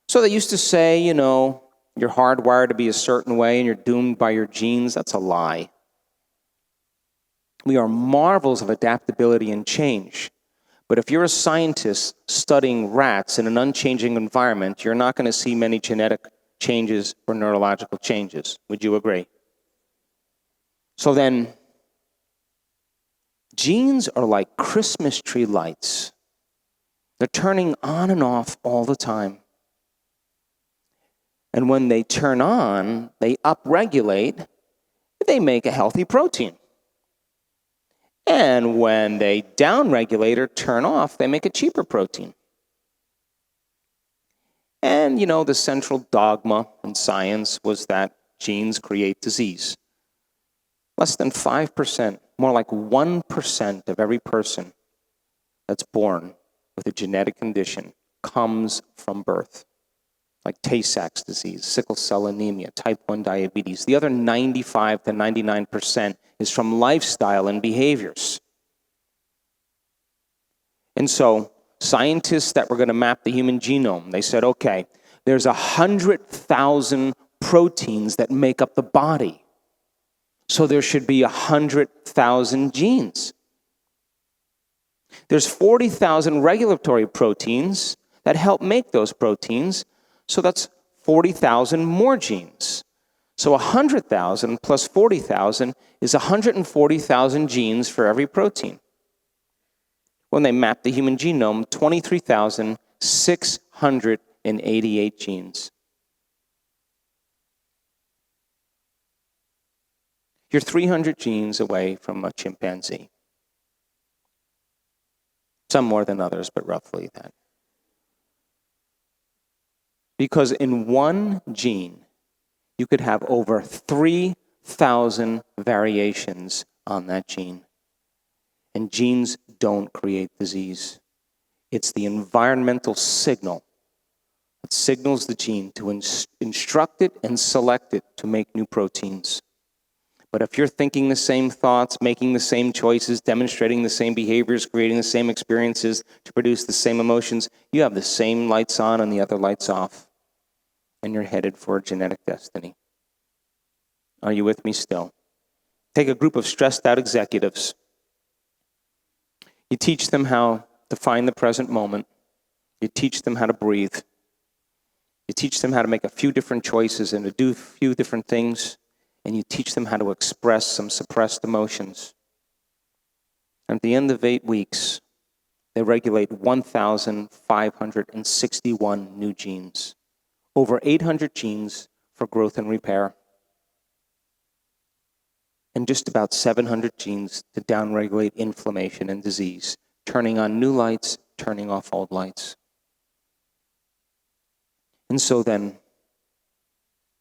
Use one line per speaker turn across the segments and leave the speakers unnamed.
So they used to say, you're hardwired to be a certain way and you're doomed by your genes. That's a lie. We are marvels of adaptability and change. But if you're a scientist studying rats in an unchanging environment, you're not going to see many genetic changes or neurological changes. Would you agree? So then, genes are like Christmas tree lights. They're turning on and off all the time. And when they turn on, they upregulate, they make a healthy protein. And when they downregulate or turn off, they make a cheaper protein. And, the central dogma in science was that genes create disease. Less than 5%, more like 1% of every person that's born with a genetic condition comes from birth. Like Tay-Sachs disease, sickle cell anemia, type 1 diabetes. The other 95 to 99% is from lifestyle and behaviors. And so scientists that were going to map the human genome, they said, okay, there's 100,000 proteins that make up the body. So there should be 100,000 genes. There's 40,000 regulatory proteins that help make those proteins. So that's 40,000 more genes. So 100,000 plus 40,000 is 140,000 genes for every protein. When they mapped the human genome, 23,688 genes. You're 300 genes away from a chimpanzee. Some more than others, but roughly that. Because in one gene, you could have over 3,000 variations on that gene. And genes don't create disease. It's the environmental signal that signals the gene to instruct it and select it to make new proteins. But if you're thinking the same thoughts, making the same choices, demonstrating the same behaviors, creating the same experiences to produce the same emotions, you have the same lights on and the other lights off. And you're headed for a genetic destiny. Are you with me still? Take a group of stressed out executives. You teach them how to find the present moment. You teach them how to breathe. You teach them how to make a few different choices and to do a few different things. And you teach them how to express some suppressed emotions. And at the end of 8 weeks, they regulate 1,561 new genes. Over 800 genes for growth and repair. And just about 700 genes to downregulate inflammation and disease, turning on new lights, turning off old lights. And so then,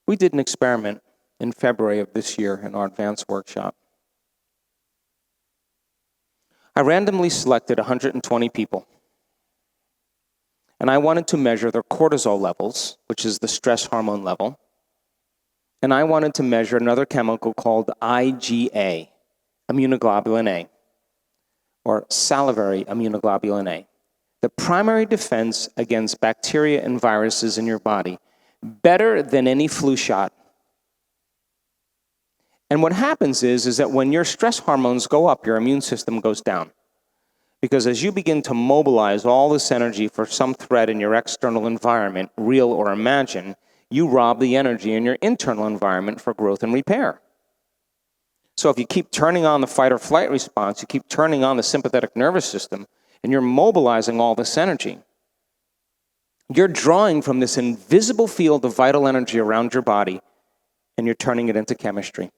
we did an experiment in February of this year in our advanced workshop. I randomly selected 120 people. And I wanted to measure their cortisol levels, which is the stress hormone level. And I wanted to measure another chemical called IgA, immunoglobulin A, or salivary immunoglobulin A, the primary defense against bacteria and viruses in your body, better than any flu shot. And what happens is that when your stress hormones go up, your immune system goes down. Because as you begin to mobilize all this energy for some threat in your external environment, real or imagined, you rob the energy in your internal environment for growth and repair. So if you keep turning on the fight or flight response, you keep turning on the sympathetic nervous system, and you're mobilizing all this energy, you're drawing from this invisible field of vital energy around your body, and you're turning it into chemistry.